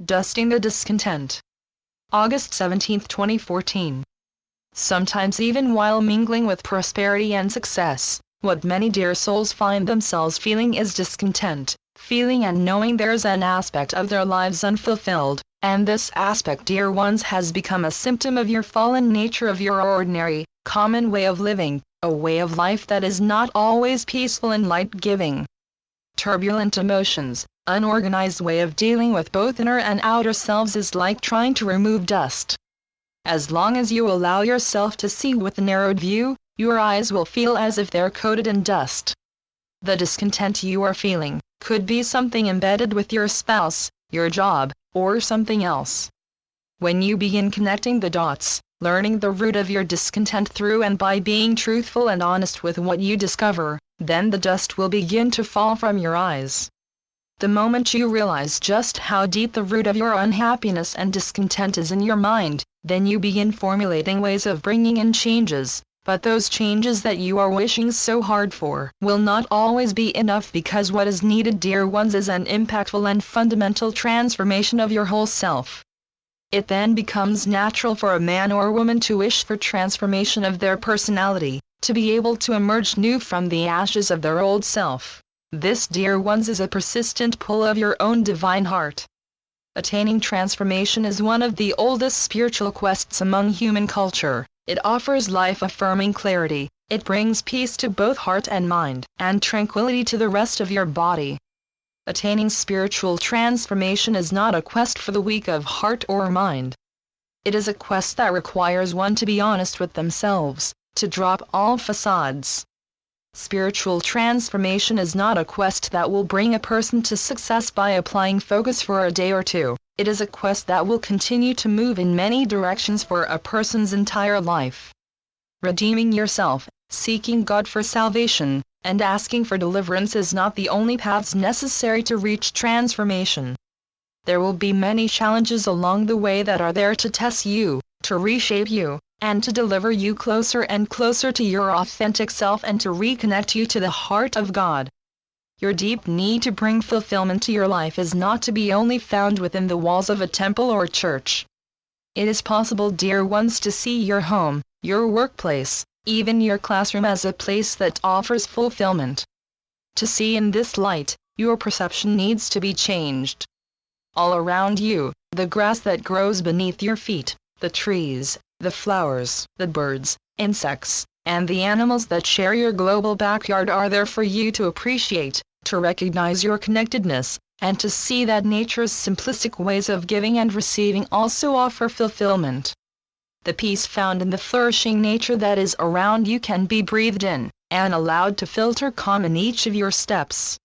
Dusting the Discontent. August 17, 2014. Sometimes even while mingling with prosperity and success, what many dear souls find themselves feeling is discontent, feeling and knowing there's an aspect of their lives unfulfilled, and this aspect, dear ones, has become a symptom of your fallen nature, of your ordinary, common way of living, a way of life that is not always peaceful and light-giving. Turbulent emotions, unorganized way of dealing with both inner and outer selves is like trying to remove dust. As long as you allow yourself to see with a narrowed view, your eyes will feel as if they're coated in dust. The discontent you are feeling could be something embedded with your spouse, your job, or something else. When you begin connecting the dots, learning the root of your discontent through and by being truthful and honest with what you discover, then the dust will begin to fall from your eyes. The moment you realize just how deep the root of your unhappiness and discontent is in your mind, then you begin formulating ways of bringing in changes, but those changes that you are wishing so hard for will not always be enough, because what is needed, dear ones, is an impactful and fundamental transformation of your whole self. It then becomes natural for a man or woman to wish for transformation of their personality, to be able to emerge new from the ashes of their old self. This, dear ones, is a persistent pull of your own divine heart. Attaining transformation is one of the oldest spiritual quests among human culture. It offers life-affirming clarity, it brings peace to both heart and mind, and tranquility to the rest of your body. Attaining spiritual transformation is not a quest for the weak of heart or mind. It is a quest that requires one to be honest with themselves, to drop all facades. Spiritual transformation is not a quest that will bring a person to success by applying focus for a day or two. It is a quest that will continue to move in many directions for a person's entire life. Redeeming yourself, seeking God for salvation, and asking for deliverance is not the only paths necessary to reach transformation. There will be many challenges along the way that are there to test you, to reshape you, and to deliver you closer and closer to your authentic self and to reconnect you to the heart of God. Your deep need to bring fulfillment to your life is not to be only found within the walls of a temple or church. It is possible, dear ones, to see your home, your workplace, even your classroom as a place that offers fulfillment. To see in this light, your perception needs to be changed. All around you, the grass that grows beneath your feet, the trees, the flowers, the birds, insects, and the animals that share your global backyard are there for you to appreciate, to recognize your connectedness, and to see that nature's simplistic ways of giving and receiving also offer fulfillment. The peace found in the flourishing nature that is around you can be breathed in, and allowed to filter calm in each of your steps.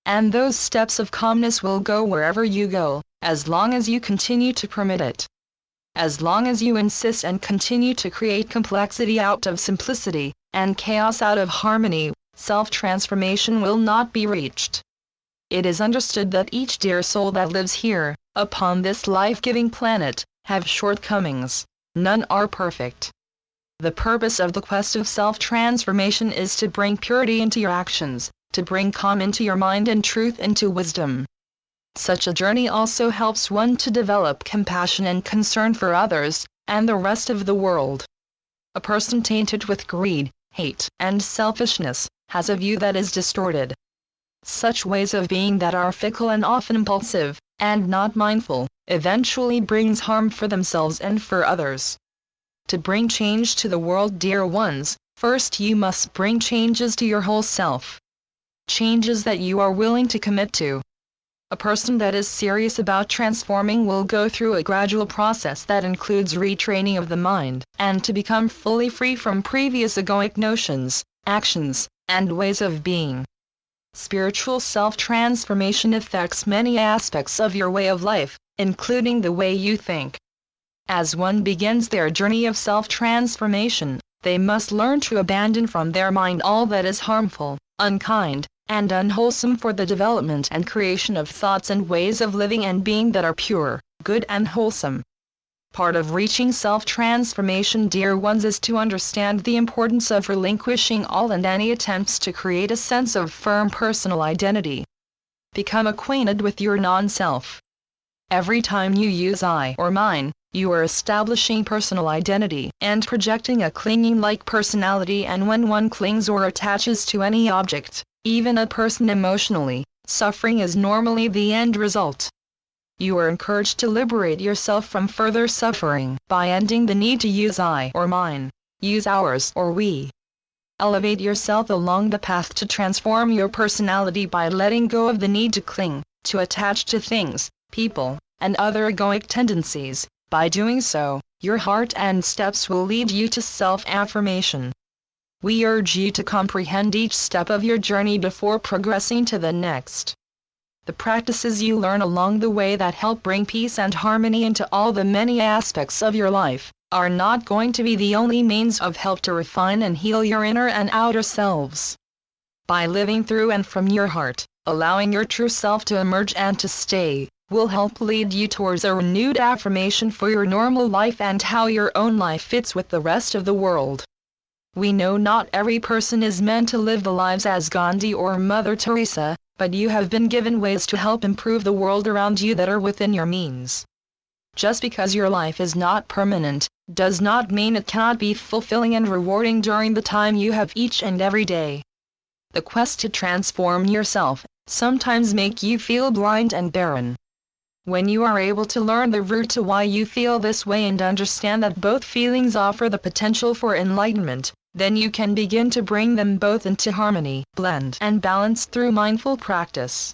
And those steps of calmness will go wherever you go, as long as you continue to permit it. As long as you insist and continue to create complexity out of simplicity, and chaos out of harmony, self-transformation will not be reached. It is understood that each dear soul that lives here, upon this life-giving planet, have shortcomings. None are perfect. The purpose of the quest of self-transformation is to bring purity into your actions, to bring calm into your mind and truth into wisdom. Such a journey also helps one to develop compassion and concern for others, and the rest of the world. A person tainted with greed, hate, and selfishness, has a view that is distorted. Such ways of being that are fickle and often impulsive, and not mindful, eventually brings harm for themselves and for others. To bring change to the world, dear ones, first you must bring changes to your whole self. Changes that you are willing to commit to. A person that is serious about transforming will go through a gradual process that includes retraining of the mind, and to become fully free from previous egoic notions, actions, and ways of being. Spiritual self-transformation affects many aspects of your way of life, including the way you think. As one begins their journey of self-transformation, they must learn to abandon from their mind all that is harmful, unkind, and unwholesome for the development and creation of thoughts and ways of living and being that are pure, good and wholesome. Part of reaching self-transformation, dear ones, is to understand the importance of relinquishing all and any attempts to create a sense of firm personal identity. Become acquainted with your non-self. Every time you use I or mine, you are establishing personal identity and projecting a clinging-like personality, and when one clings or attaches to any object, even a person emotionally, suffering is normally the end result. You are encouraged to liberate yourself from further suffering by ending the need to use I or mine, use ours or we. Elevate yourself along the path to transform your personality by letting go of the need to cling, to attach to things, people, and other egoic tendencies. By doing so, your heart and steps will lead you to self-affirmation. We urge you to comprehend each step of your journey before progressing to the next. The practices you learn along the way that help bring peace and harmony into all the many aspects of your life are not going to be the only means of help to refine and heal your inner and outer selves. By living through and from your heart, allowing your true self to emerge and to stay, will help lead you towards a renewed affirmation for your normal life and how your own life fits with the rest of the world. We know not every person is meant to live the lives as Gandhi or Mother Teresa, but you have been given ways to help improve the world around you that are within your means. Just because your life is not permanent, does not mean it cannot be fulfilling and rewarding during the time you have each and every day. The quest to transform yourself sometimes make you feel blind and barren. When you are able to learn the root to why you feel this way and understand that both feelings offer the potential for enlightenment, then you can begin to bring them both into harmony, blend and balance through mindful practice.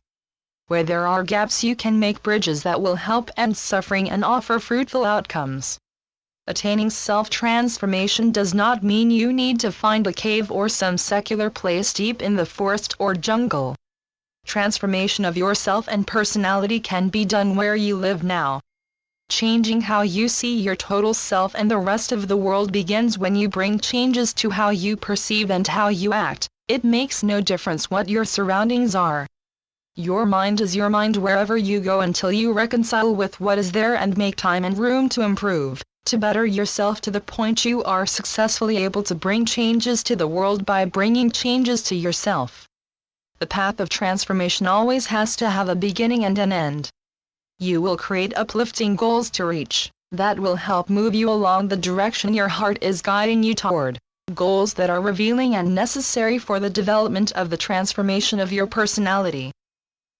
Where there are gaps, you can make bridges that will help end suffering and offer fruitful outcomes. Attaining self-transformation does not mean you need to find a cave or some secular place deep in the forest or jungle. Transformation of yourself and personality can be done where you live now. Changing how you see your total self and the rest of the world begins when you bring changes to how you perceive and how you act. It makes no difference what your surroundings are. Your mind is your mind wherever you go until you reconcile with what is there and make time and room to improve, to better yourself to the point you are successfully able to bring changes to the world by bringing changes to yourself. The path of transformation always has to have a beginning and an end. You will create uplifting goals to reach, that will help move you along the direction your heart is guiding you toward, goals that are revealing and necessary for the development of the transformation of your personality.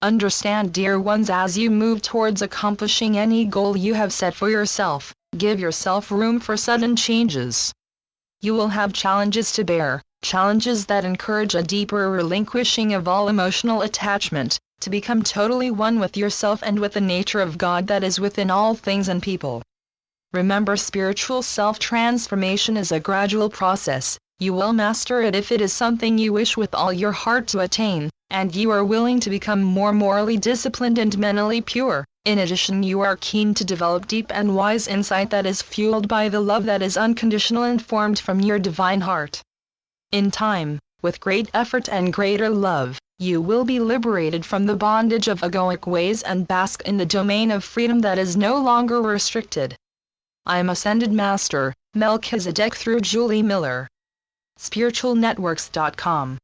Understand, dear ones, as you move towards accomplishing any goal you have set for yourself, give yourself room for sudden changes. You will have challenges to bear, challenges that encourage a deeper relinquishing of all emotional attachment, to become totally one with yourself and with the nature of God that is within all things and people. Remember, spiritual self-transformation is a gradual process. You will master it if it is something you wish with all your heart to attain, and you are willing to become more morally disciplined and mentally pure. In addition, you are keen to develop deep and wise insight that is fueled by the love that is unconditional and formed from your divine heart. In time, with great effort and greater love, you will be liberated from the bondage of egoic ways and bask in the domain of freedom that is no longer restricted. I am Ascended Master, Melchizedek, through Julie Miller. spiritualnetworks.com